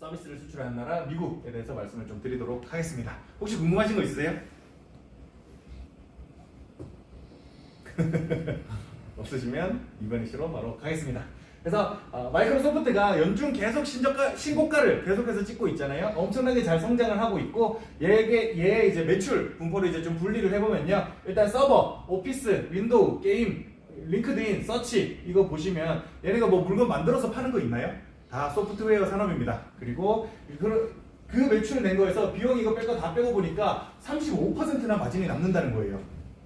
서비스를 수출하는 나라 미국에 대해서 말씀을 좀 드리도록 하겠습니다. 혹시 궁금하신 거 있으세요? 없으시면 이번 이슈로 바로 가겠습니다. 그래서 마이크로소프트가 연중 계속 신고가를 계속해서 찍고 있잖아요. 엄청나게 잘 성장을 하고 있고 얘 이제 매출 분포를 이제 좀 분리를 해보면요. 일단 서버, 오피스, 윈도우, 게임, 링크드인, 서치 이거 보시면 얘네가 뭐 물건 만들어서 파는 거 있나요? 다 소프트웨어 산업입니다. 그리고 그 매출 낸 거에서 비용 이거 뺄 거 다 빼고 보니까 35%나 마진이 남는다는 거예요.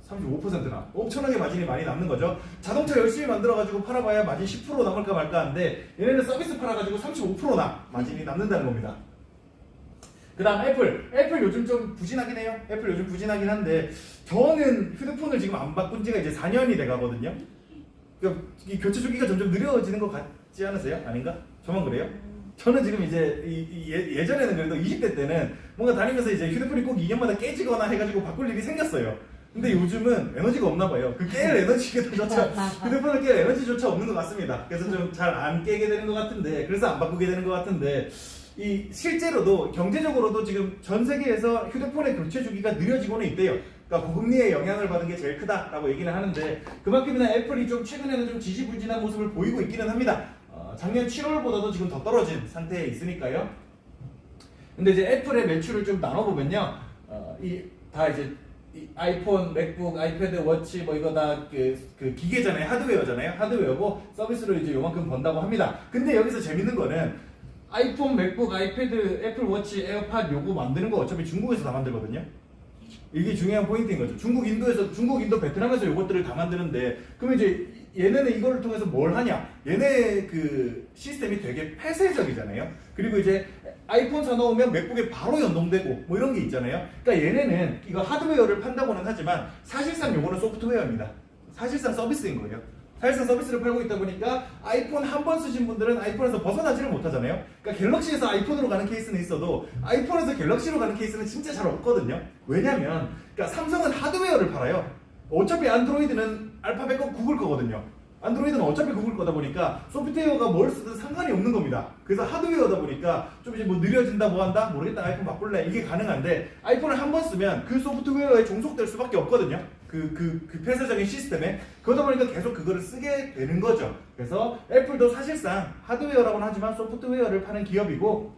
35%나 엄청나게 마진이 많이 남는 거죠. 자동차 열심히 만들어가지고 팔아봐야 마진 10% 남을까 말까 하는데 얘네는 서비스 팔아가지고 35%나 마진이 남는다는 겁니다. 그 다음 애플 요즘 좀 부진하긴 해요. 애플 요즘 부진하긴 한데 저는 휴대폰을 지금 안 바꾼 지가 이제 4년이 돼가거든요. 그러니까 이 교체 주기가 점점 느려지는 것 같지 않으세요? 아닌가? 저만 그래요? 저는 지금 이제 예전에는 그래도 20대 때는 뭔가 다니면서 이제 휴대폰이 꼭 2년마다 깨지거나 해가지고 바꿀 일이 생겼어요. 근데 요즘은 에너지가 없나 봐요. 그 깰 에너지조차 휴대폰을 깰 에너지조차 없는 것 같습니다. 그래서 좀 잘 안 깨게 되는 것 같은데, 그래서 안 바꾸게 되는 것 같은데, 이 실제로도 경제적으로도 지금 전 세계에서 휴대폰의 교체 주기가 느려지고는 있대요. 그러니까 고금리의 영향을 받은 게 제일 크다라고 얘기는 하는데 그만큼이나 애플이 좀 최근에는 좀 지지부진한 모습을 보이고 있기는 합니다. 작년 7월보다도 지금 더 떨어진 상태에 있으니까요. 근데 이제 애플의 매출을 좀 나눠보면요, 다 이제 이 아이폰, 맥북, 아이패드, 워치 뭐 이거 다 그 기계잖아요. 하드웨어잖아요. 하드웨어고 서비스로 이제 요만큼 번다고 합니다. 근데 여기서 재밌는 거는 아이폰, 맥북, 아이패드, 애플 워치, 에어팟 요거 만드는 거 어차피 중국에서 다 만들거든요. 이게 중요한 포인트인 거죠. 중국, 인도, 베트남에서 요것들을 다 만드는데 그러면 이제 얘네는 이거를 통해서 뭘 하냐? 얘네 그 시스템이 되게 폐쇄적이잖아요. 그리고 이제 아이폰 사놓으면 맥북에 바로 연동되고 뭐 이런 게 있잖아요. 그러니까 얘네는 이거 하드웨어를 판다고는 하지만 사실상 요거는 소프트웨어입니다. 사실상 서비스인 거예요. 사실상 서비스를 팔고 있다 보니까 아이폰 한 번 쓰신 분들은 아이폰에서 벗어나지를 못하잖아요. 그러니까 갤럭시에서 아이폰으로 가는 케이스는 있어도 아이폰에서 갤럭시로 가는 케이스는 진짜 잘 없거든요. 왜냐면 그러니까 삼성은 하드웨어를 팔아요. 어차피 안드로이드는 알파벳 거 구글 거거든요. 안드로이드는 어차피 구글 거다 보니까 소프트웨어가 뭘 쓰든 상관이 없는 겁니다. 그래서 하드웨어다 보니까 좀 이제 뭐 느려진다 뭐 한다 모르겠다 아이폰 바꿀래 이게 가능한데 아이폰을 한 번 쓰면 그 소프트웨어에 종속될 수밖에 없거든요. 그 폐쇄적인 시스템에. 그러다 보니까 계속 그거를 쓰게 되는 거죠. 그래서 애플도 사실상 하드웨어라고는 하지만 소프트웨어를 파는 기업이고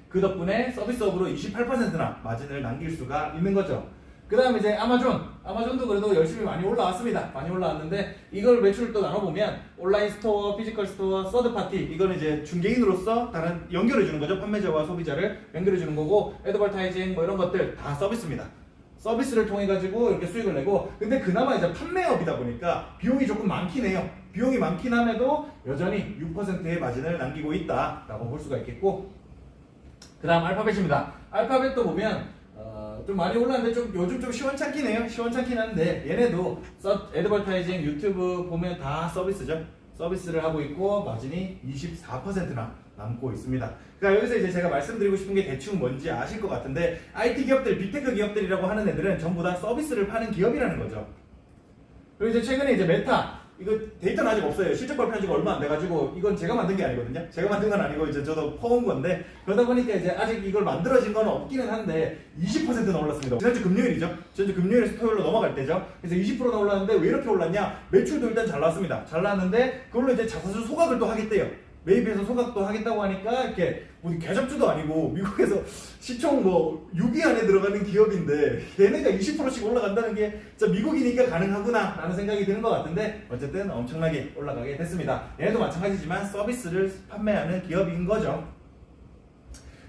그 덕분에 서비스업으로 28%나 마진을 남길 수가 있는 거죠. 그 다음에 이제 아마존도 그래도 열심히 많이 올라왔습니다. 많이 올라왔는데 이걸 매출을 또 나눠보면 온라인 스토어, 피지컬 스토어, 서드파티 이거는 이제 중개인으로서 다른 연결해주는 거죠. 판매자와 소비자를 연결해주는 거고 애드버타이징 뭐 이런 것들 다 서비스입니다. 서비스를 통해 가지고 이렇게 수익을 내고 근데 그나마 이제 판매업이다 보니까 비용이 조금 많긴 해요. 비용이 많긴 함에도 여전히 6%의 마진을 남기고 있다라고 볼 수가 있겠고 그 다음 알파벳입니다. 알파벳도 보면 좀 많이 올랐는데 좀 요즘 좀 시원찮긴 해요. 시원찮긴 한데 얘네도 애드버타이징 유튜브 보면 다 서비스죠. 서비스를 하고 있고 마진이 24%나 남고 있습니다. 그러니까 여기서 이제 제가 말씀드리고 싶은 게 대충 뭔지 아실 것 같은데 IT 기업들, 빅테크 기업들이라고 하는 애들은 전부 다 서비스를 파는 기업이라는 거죠. 그리고 이제 최근에 이제 메타 이거 데이터는 아직 없어요. 실적 발표한 지가 얼마 안 돼가지고 이건 제가 만든 게 아니거든요. 제가 만든 건 아니고 이제 저도 퍼온 건데 그러다 보니까 이제 아직 이걸 만들어진 건 없기는 한데 20%나 올랐습니다. 지난주 금요일이죠. 지난주 금요일에서 토요일로 넘어갈 때죠. 그래서 20%나 올랐는데 왜 이렇게 올랐냐? 매출도 일단 잘 나왔습니다. 잘 나왔는데 그걸로 이제 자사주 소각을 또 하겠대요. 매입해서 소각도 하겠다고 하니까 이렇게 뭐 개잡주도 아니고 미국에서 시총 뭐 6위 안에 들어가는 기업인데 얘네가 20%씩 올라간다는 게 진짜 미국이니까 가능하구나 라는 생각이 드는 것 같은데 어쨌든 엄청나게 올라가게 됐습니다. 얘네도 마찬가지지만 서비스를 판매하는 기업인 거죠.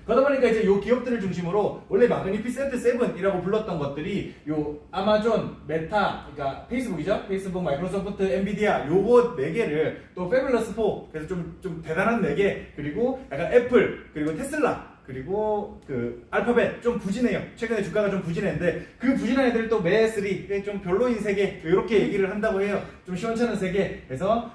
그러다 보니까 이제 요 기업들을 중심으로 원래 마그니피센트 7이라고 불렀던 것들이 요 아마존, 메타, 그러니까 페이스북이죠. 페이스북, 마이크로소프트, 엔비디아 요거 4개를 또 패블러스 4 그래서 좀 대단한 4개 그리고 약간 애플 그리고 테슬라 그리고 그 알파벳 좀 부진해요. 최근에 주가가 좀 부진했는데 그 부진한 애들 또 메3 좀 별로인 3개 이렇게 얘기를 한다고 해요. 좀 시원찮은 3개 그래서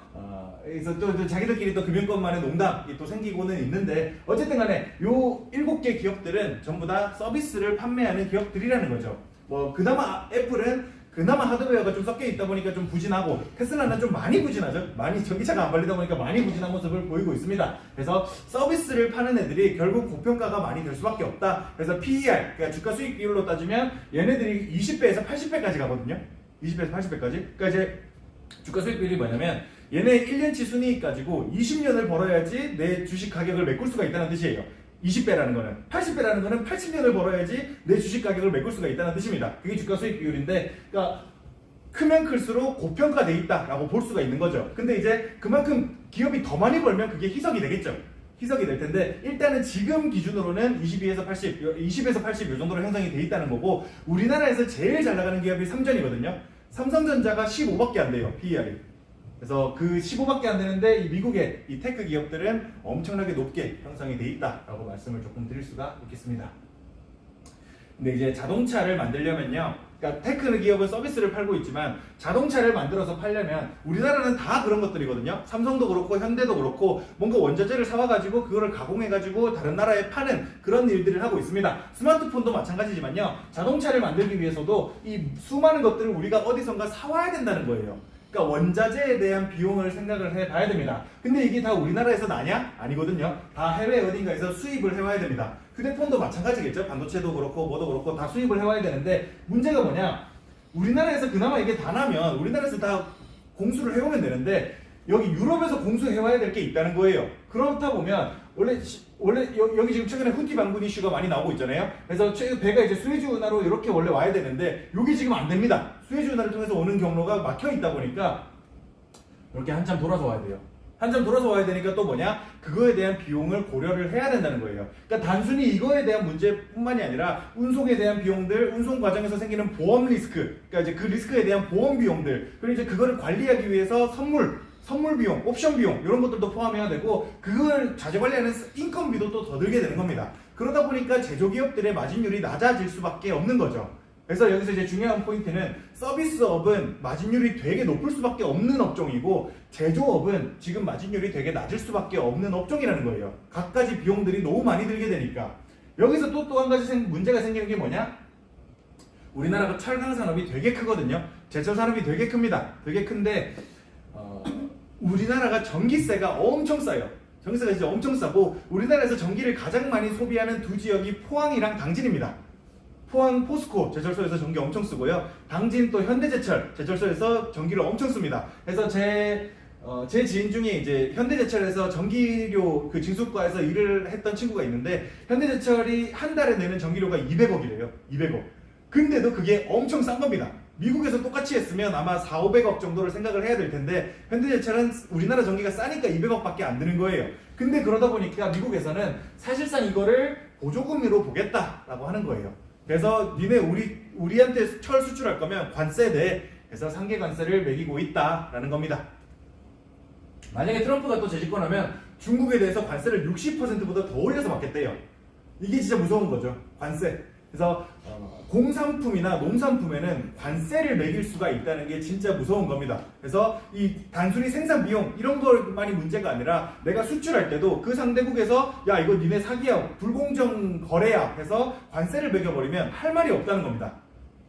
그래서 또 자기들끼리 또 금융권만의 농담이 또 생기고는 있는데 어쨌든 간에 요 7개 기업들은 전부 다 서비스를 판매하는 기업들이라는 거죠. 뭐 그나마 애플은 그나마 하드웨어가 좀 섞여 있다 보니까 좀 부진하고, 테슬라는 좀 많이 부진하죠. 많이 전기차가 안 발리다 보니까 많이 부진한 모습을 보이고 있습니다. 그래서 서비스를 파는 애들이 결국 고평가가 많이 될 수밖에 없다. 그래서 PER, 그러니까 주가 수익 비율로 따지면 얘네들이 20배에서 80배까지 가거든요. 20배에서 80배까지. 그러니까 이제 주가 수익 비율이 뭐냐면 얘네 1년치 순이익 가지고 20년을 벌어야지 내 주식 가격을 메꿀 수가 있다는 뜻이에요. 20배라는 거는. 80배라는 거는 80년을 벌어야지 내 주식 가격을 메꿀 수가 있다는 뜻입니다. 그게 주가 수익 비율인데, 그러니까 크면 클수록 고평가돼 있다라고 볼 수가 있는 거죠. 근데 이제 그만큼 기업이 더 많이 벌면 그게 희석이 되겠죠. 희석이 될 텐데, 일단은 지금 기준으로는 22에서 80, 20에서 80 이 정도로 형성이 돼 있다는 거고, 우리나라에서 제일 잘 나가는 기업이 삼전이거든요. 삼성전자가 15밖에 안 돼요, PER이. 그래서 그 15밖에 안 되는데 이 미국의 이 테크 기업들은 엄청나게 높게 형성이 돼 있다라고 말씀을 조금 드릴 수가 있겠습니다. 근데 이제 자동차를 만들려면요, 그러니까 테크 기업은 서비스를 팔고 있지만 자동차를 만들어서 팔려면 우리나라는 다 그런 것들이거든요. 삼성도 그렇고 현대도 그렇고 뭔가 원자재를 사와가지고 그거를 가공해가지고 다른 나라에 파는 그런 일들을 하고 있습니다. 스마트폰도 마찬가지지만요, 자동차를 만들기 위해서도 이 수많은 것들을 우리가 어디선가 사와야 된다는 거예요. 그러니까 원자재에 대한 비용을 생각을 해봐야 됩니다. 근데 이게 다 우리나라에서 나냐? 아니거든요. 다 해외 어딘가에서 수입을 해와야 됩니다. 휴대폰도 마찬가지겠죠. 반도체도 그렇고 뭐도 그렇고 다 수입을 해와야 되는데, 문제가 뭐냐? 우리나라에서 그나마 이게 다 나면 우리나라에서 다 공수를 해오면 되는데, 여기 유럽에서 공수해와야 될 게 있다는 거예요. 그렇다 보면 원래 여기 지금 최근에 후티 방문 이슈가 많이 나오고 있잖아요. 그래서 배가 이제 수에즈 운하로 이렇게 원래 와야 되는데 여기 지금 안 됩니다. 수에즈 운하를 통해서 오는 경로가 막혀 있다 보니까 이렇게 한참 돌아서 와야 돼요. 한참 돌아서 와야 되니까 또 뭐냐? 그거에 대한 비용을 고려를 해야 된다는 거예요. 그러니까 단순히 이거에 대한 문제뿐만이 아니라 운송에 대한 비용들, 운송 과정에서 생기는 보험 리스크, 그러니까 이제 그 리스크에 대한 보험 비용들, 그리고 이제 그거를 관리하기 위해서 선물 비용, 옵션 비용 이런 것들도 포함해야 되고, 그걸 자재 관리하는 인건비도 또 더 들게 되는 겁니다. 그러다 보니까 제조기업들의 마진율이 낮아질 수밖에 없는 거죠. 그래서 여기서 이제 중요한 포인트는 서비스업은 마진율이 되게 높을 수밖에 없는 업종이고, 제조업은 지금 마진율이 되게 낮을 수밖에 없는 업종이라는 거예요. 각가지 비용들이 너무 많이 들게 되니까. 여기서 또 한 가지 문제가 생기는 게 뭐냐? 우리나라가 철강 산업이 되게 크거든요. 제철 산업이 되게 큽니다. 되게 큰데 우리나라가 전기세가 엄청 싸요. 전기세가 진짜 엄청 싸고, 우리나라에서 전기를 가장 많이 소비하는 두 지역이 포항이랑 당진입니다. 포항 포스코 제철소에서 전기 엄청 쓰고요. 당진 또 현대제철 제철소에서 전기를 엄청 씁니다. 그래서 제 지인 중에 이제 현대제철에서 전기료 그 징수과에서 일을 했던 친구가 있는데, 현대제철이 한 달에 내는 전기료가 200억이래요. 200억. 근데도 그게 엄청 싼 겁니다. 미국에서 똑같이 했으면 아마 4,500억 정도를 생각을 해야 될 텐데, 현대제철은 우리나라 전기가 싸니까 200억밖에 안 드는 거예요. 근데 그러다 보니까 미국에서는 사실상 이거를 보조금으로 보겠다라고 하는 거예요. 그래서 니네 우리한테 철 수출할 거면 관세 내. 그래서 상계 관세를 매기고 있다라는 겁니다. 만약에 트럼프가 또 재집권하면 중국에 대해서 관세를 60%보다 더 올려서 받겠대요. 이게 진짜 무서운 거죠. 관세. 그래서 공산품이나 농산품에는 관세를 매길 수가 있다는 게 진짜 무서운 겁니다. 그래서 이 단순히 생산 비용 이런 것만이 문제가 아니라, 내가 수출할 때도 그 상대국에서 야 이거 니네 사기야, 불공정 거래야 해서 관세를 매겨버리면 할 말이 없다는 겁니다.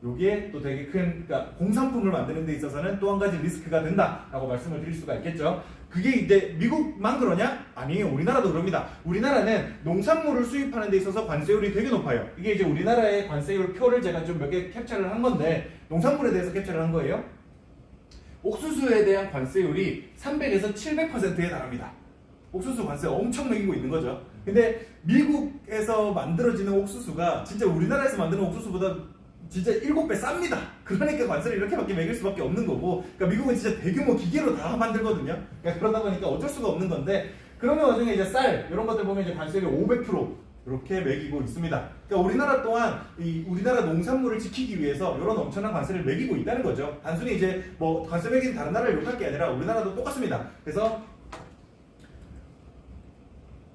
요게 또 되게 큰, 그러니까 공산품을 만드는 데 있어서는 또 한 가지 리스크가 된다라고 말씀을 드릴 수가 있겠죠. 그게 이제 미국만 그러냐? 아니에요. 우리나라도 그럽니다. 우리나라는 농산물을 수입하는 데 있어서 관세율이 되게 높아요. 이게 이제 우리나라의 관세율 표를 제가 좀 몇 개 캡처를 한 건데, 농산물에 대해서 캡처를 한 거예요. 옥수수에 대한 관세율이 300에서 700%에 달합니다. 옥수수 관세 엄청 매기고 있는 거죠. 근데 미국에서 만들어지는 옥수수가 진짜 우리나라에서 만드는 옥수수보다 진짜 7배 쌉니다. 그러니까 관세를 이렇게밖에 매길 수밖에 없는 거고, 그러니까 미국은 진짜 대규모 기계로 다 만들거든요. 그러니까 그러다 보니까 어쩔 수가 없는 건데, 그러는 와중에 이제 쌀 이런 것들 보면 이제 관세율이 500% 이렇게 매기고 있습니다. 그러니까 우리나라 또한 이 우리나라 농산물을 지키기 위해서 이런 엄청난 관세를 매기고 있다는 거죠. 단순히 이제 뭐 관세 매기는 다른 나라를 욕할 게 아니라 우리나라도 똑같습니다. 그래서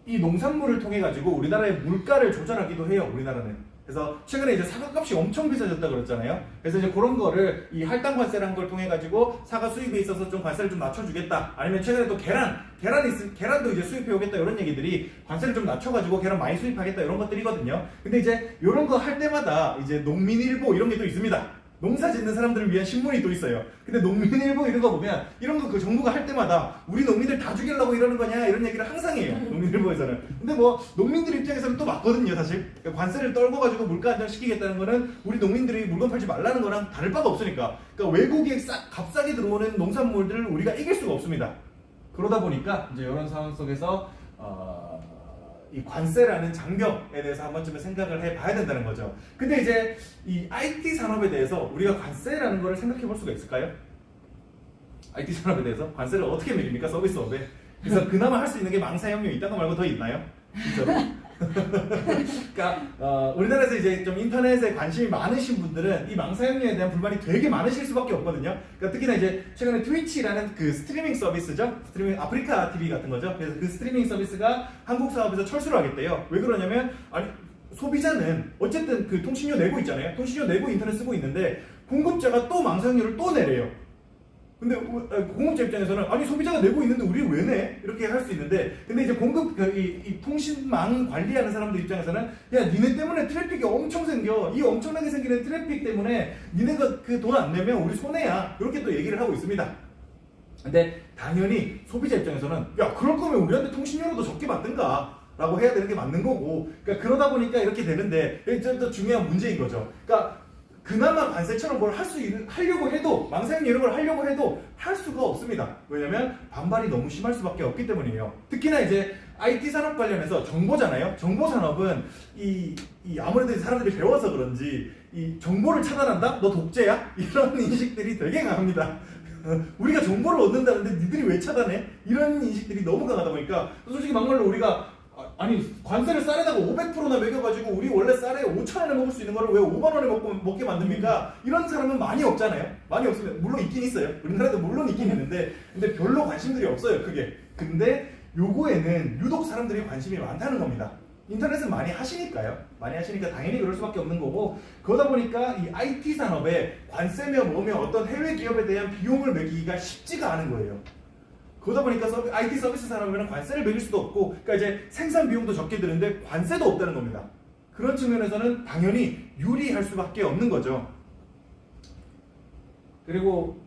이 농산물을 통해 가지고 우리나라의 물가를 조절하기도 해요. 우리나라는. 그래서 최근에 이제 사과값이 엄청 비싸졌다 그랬잖아요. 그래서 이제 그런 거를 이 할당 관세라는 걸 통해 가지고 사과 수입에 있어서 좀 관세를 좀 낮춰주겠다. 아니면 최근에 또 계란도 이제 수입해 오겠다 이런 얘기들이, 관세를 좀 낮춰가지고 계란 많이 수입하겠다 이런 것들이거든요. 근데 이제 이런 거 할 때마다 이제 농민일보 이런 게 또 있습니다. 농사 짓는 사람들을 위한 신문이 또 있어요. 근데 농민일보 이런 거 보면 이런 거 그 정부가 할 때마다 우리 농민들 다 죽이려고 이러는 거냐 이런 얘기를 항상 해요. 농민일보에서는. 근데 뭐 농민들 입장에서는 또 맞거든요, 사실. 그러니까 관세를 떨궈가지고 물가 안정시키겠다는 거는 우리 농민들이 물건 팔지 말라는 거랑 다를 바가 없으니까. 그러니까 외국에 값싸게 들어오는 농산물들을 우리가 이길 수가 없습니다. 그러다 보니까 이제 이런 상황 속에서 이 관세라는 장벽에 대해서 한 번쯤은 생각을 해봐야 된다는 거죠. 근데 이제 이 IT 산업에 대해서 우리가 관세라는 거를 생각해 볼 수가 있을까요? IT 산업에 대해서 관세를 어떻게 매깁니까? 서비스업에. 그래서 그나마 할 수 있는 게 망사형용 이딴 거 말고 더 있나요? 진짜로? 그러니까 우리나라에서 이제 좀 인터넷에 관심이 많으신 분들은 이 망사형용에 대한 불만이 되게 많으실 수밖에 없거든요. 그러니까 특히나 이제 최근에 트위치라는 그 스트리밍 서비스죠. 스트리밍 아프리카 TV 같은 거죠. 그래서 그 스트리밍 서비스가 한국 사업에서 철수를 하겠대요. 왜 그러냐면 아니 소비자는 어쨌든 그 통신료 내고 있잖아요. 통신료 내고 인터넷 쓰고 있는데 공급자가 또 망사형료를 또 내래요. 근데 공급자 입장에서는 아니 소비자가 내고 있는데 우리 왜 내? 이렇게 할 수 있는데 근데 이제 공급 이 통신망 관리하는 사람들 입장에서는 야 니네 때문에 트래픽이 엄청 생겨 이 엄청나게 생기는 트래픽 때문에 니네가 그 돈 안 내면 우리 손해야 이렇게 또 얘기를 하고 있습니다. 근데 당연히 소비자 입장에서는 야 그럴 거면 우리한테 통신료로 적게 받든가 라고 해야 되는 게 맞는 거고 그러니까 그러다 보니까 이렇게 되는데 이게 좀 중요한 문제인 거죠. 그러니까 그나마 관세처럼 뭘 하려고 해도 망사형용 이런 걸 하려고 해도 할 수가 없습니다. 왜냐면 반발이 너무 심할 수밖에 없기 때문이에요. 특히나 이제 IT 산업 관련해서 정보잖아요. 정보 산업은 이 아무래도 사람들이 배워서 그런지 이 정보를 차단한다? 너 독재야? 이런 인식들이 되게 강합니다. 우리가 정보를 얻는다는데 니들이 왜 차단해? 이런 인식들이 너무 강하다 보니까 솔직히 막말로 우리가 아니 관세를 쌀에다가 500%나 매겨가지고 우리 원래 쌀에 5,000원에 먹을 수 있는 거를 왜 5만 원에 먹게 만듭니까? 이런 사람은 많이 없잖아요. 많이 없습니다. 물론 있긴 있어요. 우리나라도 물론 있긴 있는데 근데 별로 관심들이 없어요. 크게. 근데 요거에는 유독 사람들이 관심이 많다는 겁니다. 인터넷은 많이 하시니까요. 많이 하시니까 당연히 그럴 수밖에 없는 거고 그러다 보니까 이 IT 산업에 관세며 뭐며 어떤 해외 기업에 대한 비용을 매기기가 쉽지가 않은 거예요. 그러다 보니까 IT 서비스 산업에는 관세를 매길 수도 없고 그러니까 이제 생산 비용도 적게 드는데 관세도 없다는 겁니다. 그런 측면에서는 당연히 유리할 수밖에 없는 거죠. 그리고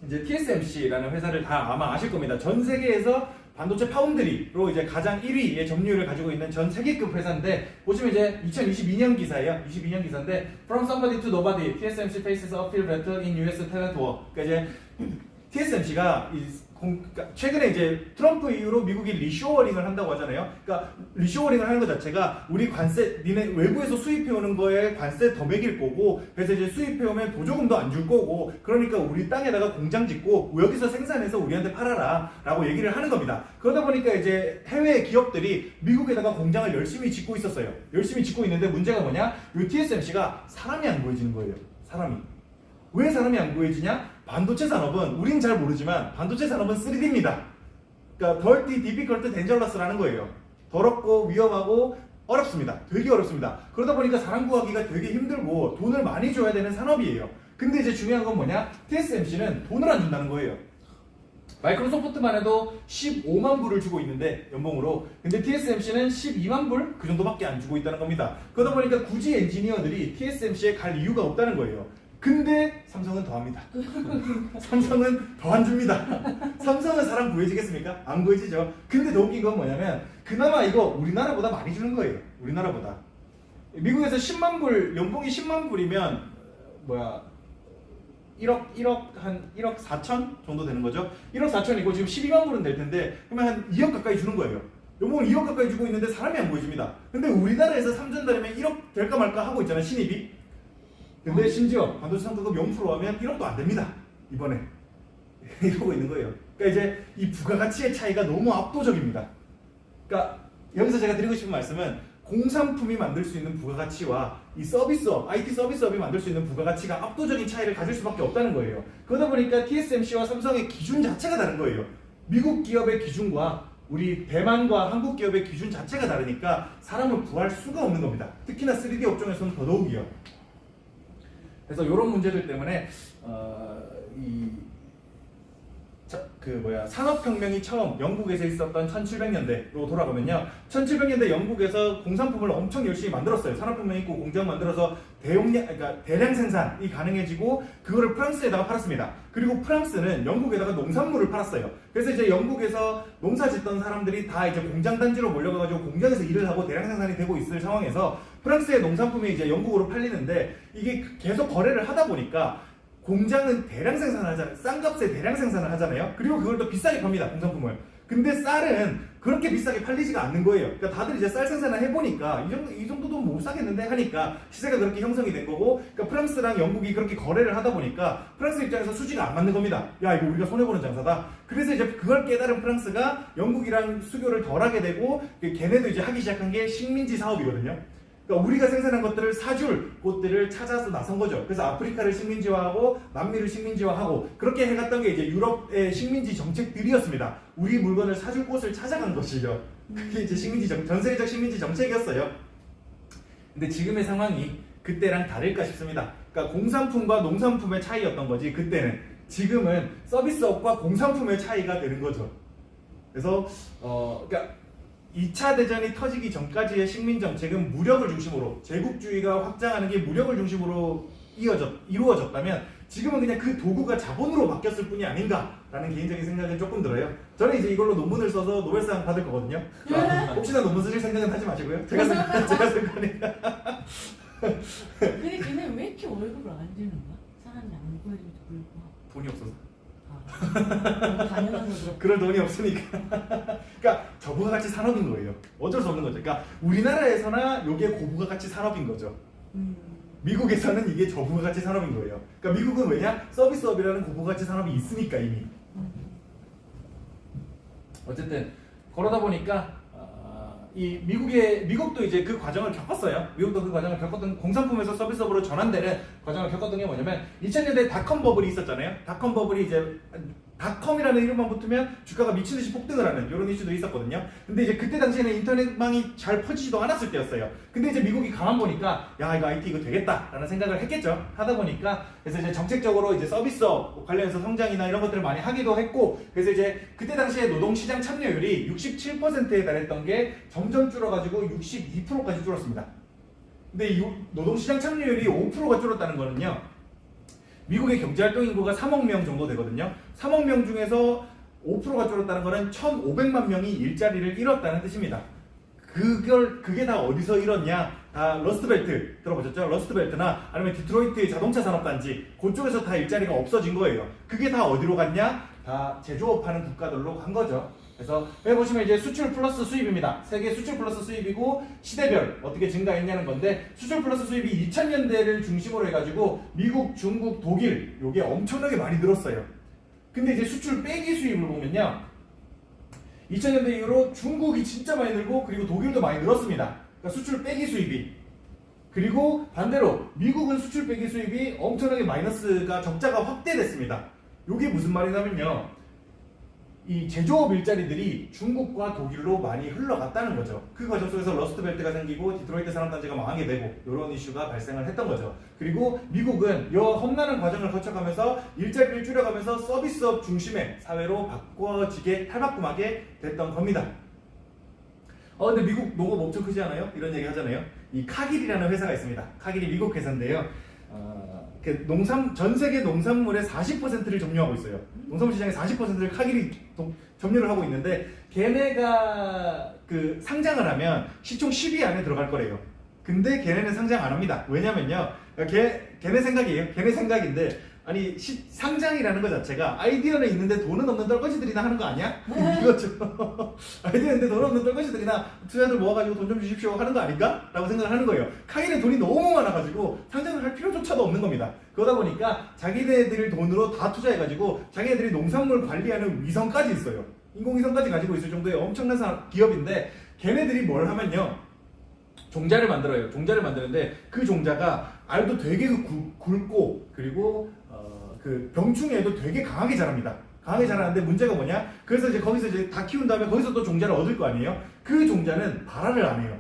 이제 TSMC라는 회사를 다 아마 아실 겁니다. 전 세계에서 반도체 파운드리로 이제 가장 1위의 점유율을 가지고 있는 전 세계급 회사인데 보시면 이제 2022년 기사예요. 22년 기사인데 From somebody to nobody, TSMC faces uphill battle in US talent war. 그러니까 이제 TSMC가 그러니까 최근에 이제 트럼프 이후로 미국이 리쇼어링을 한다고 하잖아요. 그러니까 리쇼어링을 하는 것 자체가 우리 관세, 니네 외부에서 수입해오는 거에 관세 더 매길 거고 그래서 이제 수입해오면 보조금도 안 줄 거고 그러니까 우리 땅에다가 공장 짓고 여기서 생산해서 우리한테 팔아라 라고 얘기를 하는 겁니다. 그러다 보니까 이제 해외 기업들이 미국에다가 공장을 열심히 짓고 있었어요. 열심히 짓고 있는데 문제가 뭐냐? 이 TSMC가 사람이 안 구해지는 거예요. 사람이. 왜 사람이 안 구해지냐? 반도체 산업은 우린 잘 모르지만 반도체 산업은 3D입니다. 그러니까 dirty, difficult, dangerous라는 거예요. 더럽고 위험하고 어렵습니다. 되게 어렵습니다. 그러다 보니까 사람 구하기가 되게 힘들고 돈을 많이 줘야 되는 산업이에요. 근데 이제 중요한 건 뭐냐? TSMC는 돈을 안 준다는 거예요. 마이크로소프트만 해도 15만 불을 주고 있는데 연봉으로 근데 TSMC는 12만 불? 그 정도밖에 안 주고 있다는 겁니다. 그러다 보니까 굳이 엔지니어들이 TSMC에 갈 이유가 없다는 거예요. 근데 삼성은 더합니다. 삼성은 더 안 줍니다. 삼성은 사람 구해지겠습니까? 안 구해지죠. 근데 더 웃긴 건 뭐냐면 그나마 이거 우리나라보다 많이 주는 거예요. 우리나라보다. 미국에서 10만 불, 연봉이 10만 불이면 1억 4천 정도 되는 거죠. 1억 4천이고 지금 12만 불은 될 텐데 그러면 한 2억 가까이 주는 거예요. 연봉을 2억 가까이 주고 있는데 사람이 안 구해집니다. 근데 우리나라에서 3전 달이면 1억 될까 말까 하고 있잖아요. 신입이. 근데 심지어 반도체 상가가 0% 하면 1억도 안 됩니다. 이번에 이러고 있는 거예요. 그러니까 이제 이 부가가치의 차이가 너무 압도적입니다. 그러니까 여기서 제가 드리고 싶은 말씀은 공산품이 만들 수 있는 부가가치와 이 서비스업, IT 서비스업이 만들 수 있는 부가가치가 압도적인 차이를 가질 수밖에 없다는 거예요. 그러다 보니까 TSMC와 삼성의 기준 자체가 다른 거예요. 미국 기업의 기준과 우리 대만과 한국 기업의 기준 자체가 다르니까 사람을 구할 수가 없는 겁니다. 특히나 3D 업종에서는 더더욱이요. 그래서 이런 문제들 때문에 산업혁명이 처음 영국에서 있었던 1700년대로 돌아가면요. 1700년대 영국에서 공산품을 엄청 열심히 만들었어요. 산업혁명 있고 공장 만들어서 그러니까 대량 생산이 가능해지고 그거를 프랑스에다가 팔았습니다. 그리고 프랑스는 영국에다가 농산물을 팔았어요. 그래서 이제 영국에서 농사 짓던 사람들이 다 이제 공장 단지로 몰려가가지고 공장에서 일을 하고 대량 생산이 되고 있을 상황에서 프랑스의 농산품이 이제 영국으로 팔리는데 이게 계속 거래를 하다 보니까 공장은 대량 생산을 하잖아요. 싼 값에 대량 생산을 하잖아요. 그리고 그걸 또 비싸게 팝니다. 공산품을. 근데 쌀은 그렇게 비싸게 팔리지가 않는 거예요. 그러니까 다들 이제 쌀 생산을 해보니까 이 정도도 못 사겠는데 하니까 시세가 그렇게 형성이 된 거고, 그러니까 프랑스랑 영국이 그렇게 거래를 하다 보니까 프랑스 입장에서 수지가 안 맞는 겁니다. 야, 이거 우리가 손해보는 장사다. 그래서 이제 그걸 깨달은 프랑스가 영국이랑 수교를 덜 하게 되고, 걔네도 이제 하기 시작한 게 식민지 사업이거든요. 그러니까 우리가 생산한 것들을 사줄 곳들을 찾아서 나선 거죠. 그래서 아프리카를 식민지화하고 남미를 식민지화하고 그렇게 해갔던 게 이제 유럽의 식민지 정책들이었습니다. 우리 물건을 사줄 곳을 찾아간 것이죠. 그게 이제 전 세계적 식민지 정책이었어요. 근데 지금의 상황이 그때랑 다를까 싶습니다. 그러니까 공산품과 농산품의 차이였던 거지 그때는. 지금은 서비스업과 공산품의 차이가 되는 거죠. 그래서 그러니까 2차 대전이 터지기 전까지의 식민정책은 무력을 중심으로, 제국주의가 확장하는 게 무력을 중심으로 이루어졌다면 지금은 그냥 그 도구가 자본으로 바뀌었을 뿐이 아닌가라는 개인적인 생각은 조금 들어요. 저는 이제 이걸로 논문을 써서 노벨상 받을 거거든요. 혹시나 논문 쓰실 생각은 하지 마시고요. 제가 쓸 거니까. 근데 걔네 왜 이렇게 월급을 안 주는 거야? 사람이 안 구해줘도 불구하고. 돈이 없어서. 당연한 거죠. 그럴 돈이 없으니까. 그러니까 저부가가치 산업인 거예요. 어쩔 수 없는 거죠. 그러니까 우리나라에서나 이게 고부가가치 산업인 거죠. 미국에서는 이게 저부가가치 산업인 거예요. 그러니까 미국은 왜냐? 서비스업이라는 고부가가치 산업이 있으니까 이미. 어쨌든 그러다 보니까 이 미국도 이제 그 과정을 겪었어요. 미국도 그 과정을 겪었던, 공산품에서 서비스업으로 전환되는 과정을 겪었던 게 뭐냐면 2000년대 닷컴 버블이 있었잖아요. 닷컴 버블이 이제 닷컴이라는 이름만 붙으면 주가가 미친듯이 폭등을 하는 이런 이슈도 있었거든요. 근데 이제 그때 당시에는 인터넷망이 잘 퍼지지도 않았을 때였어요. 근데 이제 미국이 가만 보니까 야, 이거 IT 이거 되겠다라는 생각을 했겠죠. 하다 보니까 그래서 이제 정책적으로 이제 서비스업 관련해서 성장이나 이런 것들을 많이 하기도 했고, 그래서 이제 그때 당시에 노동시장 참여율이 67%에 달했던 게 점점 줄어가지고 62%까지 줄었습니다. 근데 이 노동시장 참여율이 5%가 줄었다는 거는요, 미국의 경제활동 인구가 3억 명 정도 되거든요. 3억 명 중에서 5%가 줄었다는 거는 1,500만 명이 일자리를 잃었다는 뜻입니다. 그게 다 어디서 잃었냐? 다 러스트벨트 들어보셨죠? 러스트벨트나 아니면 디트로이트 자동차 산업단지, 그쪽에서 다 일자리가 없어진 거예요. 그게 다 어디로 갔냐? 다 제조업 하는 국가들로 간 거죠. 그래서 여기 보시면 이제 수출 플러스 수입입니다. 세계 수출 플러스 수입이고 시대별 어떻게 증가했냐는 건데, 수출 플러스 수입이 2000년대를 중심으로 해가지고 미국, 중국, 독일 요게 엄청나게 많이 늘었어요. 근데 이제 수출 빼기 수입을 보면요, 2000년대 이후로 중국이 진짜 많이 늘고 그리고 독일도 많이 늘었습니다. 그러니까 수출 빼기 수입이. 그리고 반대로 미국은 수출 빼기 수입이 엄청나게 마이너스가, 적자가 확대됐습니다. 요게 무슨 말이냐면요, 이 제조업 일자리들이 중국과 독일로 많이 흘러갔다는 거죠. 그 과정 속에서 러스트벨트가 생기고 디트로이트 산업단지가 망하게 되고 이런 이슈가 발생을 했던 거죠. 그리고 미국은 이 험난한 과정을 거쳐가면서 일자리를 줄여가면서 서비스업 중심의 사회로 바꿔지게, 탈바꿈하게 됐던 겁니다. 근데 미국 농업 엄청 크지 않아요? 이런 얘기 하잖아요. 이 카길이라는 회사가 있습니다. 카길이 미국 회사인데요. 전 세계 농산물의 40%를 점유하고 있어요. 농산물 시장의 40%를 카길이 점유를 하고 있는데, 걔네가 상장을 하면 시총 10위 안에 들어갈 거래요. 근데 걔네는 상장 안 합니다. 왜냐면요, 걔네 생각이에요. 걔네 생각인데, 아니 상장이라는 것 자체가 아이디어는 있는데 돈은 없는 떨거지들이나 하는 거 아니야? 이거죠. 아이디어 있는데 돈 없는 떨거지들이나 투자들 모아가지고 돈 좀 주십시오 하는 거 아닌가? 라고 생각을 하는 거예요. 카길에 돈이 너무 많아가지고 상장을 할 필요조차도 없는 겁니다. 그러다 보니까 자기네들 돈으로 다 투자해가지고 자기네들이 농산물 관리하는 위성까지 있어요. 인공위성까지 가지고 있을 정도의 엄청난 기업인데, 걔네들이 뭘 하면요, 종자를 만들어요. 종자를 만드는데 그 종자가 알도 되게 굵고, 그리고 병충해에도 되게 강하게 자랍니다. 강하게 자라는데 문제가 뭐냐? 그래서 이제 거기서 이제 다 키운 다음에 거기서 또 종자를 얻을 거 아니에요? 그 종자는 발화를 안 해요.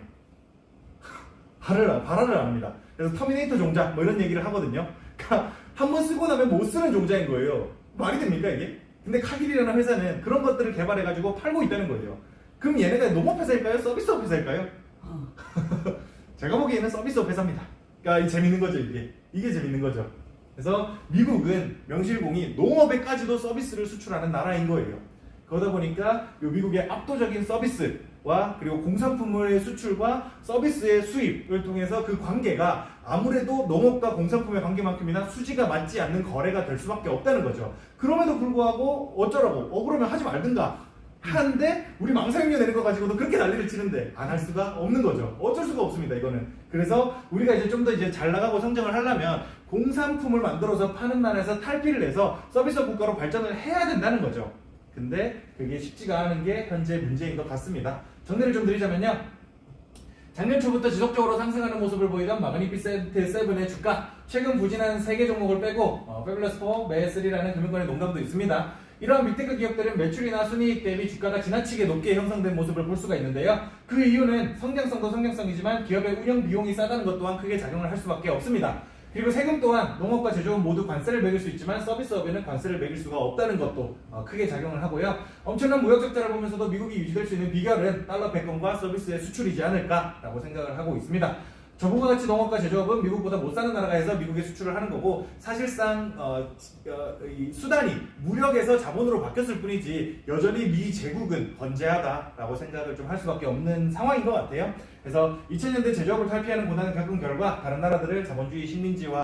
발화를 안 합니다. 그래서 터미네이터 종자 뭐 이런 얘기를 하거든요. 그러니까 한 번 쓰고 나면 못 쓰는 종자인 거예요. 말이 됩니까 이게? 근데 카길이라는 회사는 그런 것들을 개발해가지고 팔고 있다는 거예요. 그럼 얘네가 농업회사일까요? 서비스업 회사일까요? 어. 제가 보기에는 서비스업 회사입니다. 그러니까 재밌는 거죠, 이게 재밌는 거죠. 그래서 미국은 명실공히 농업에까지도 서비스를 수출하는 나라인 거예요. 그러다 보니까 요 미국의 압도적인 서비스와 그리고 공산품의 수출과 서비스의 수입을 통해서 그 관계가 아무래도 농업과 공산품의 관계만큼이나 수지가 맞지 않는 거래가 될 수밖에 없다는 거죠. 그럼에도 불구하고 어쩌라고 억울하면 하지 말든가 하는데 우리 망사용료 내는 거 가지고도 그렇게 난리를 치는데 안 할 수가 없는 거죠. 어쩔 수가 없습니다, 이거는. 그래서 우리가 이제 좀 더 이제 잘 나가고 성장을 하려면 공산품을 만들어서 파는 나라에서 탈피를 해서 서비스 국가로 발전을 해야 된다는 거죠. 근데 그게 쉽지가 않은 게 현재 문제인 것 같습니다. 정리를 좀 드리자면요. 작년 초부터 지속적으로 상승하는 모습을 보이던 마그니피센트 7의 주가, 최근 부진한 3개 종목을 빼고 패블러스 4, 매스3라는 금융권의 농담도 있습니다. 이러한 빅테크 기업들은 매출이나 순이익 대비 주가가 지나치게 높게 형성된 모습을 볼 수가 있는데요. 그 이유는 성장성도 성장성이지만 기업의 운영 비용이 싸다는 것 또한 크게 작용을 할 수밖에 없습니다. 그리고 세금 또한 농업과 제조업 모두 관세를 매길 수 있지만 서비스업에는 관세를 매길 수가 없다는 것도 크게 작용을 하고요. 엄청난 무역 적자를 보면서도 미국이 유지될 수 있는 비결은 달러 패권과 서비스의 수출이지 않을까라고 생각을 하고 있습니다. 저보고 같이 농업과 제조업은 미국보다 못 사는 나라가 해서 미국에 수출을 하는 거고, 사실상 이 수단이 무력에서 자본으로 바뀌었을 뿐이지 여전히 미 제국은 건재하다라고 생각을 좀 할 수밖에 없는 상황인 것 같아요. 그래서 2000년대 제조업을 탈피하는 고난을 겪은 결과 다른 나라들을 자본주의 식민지화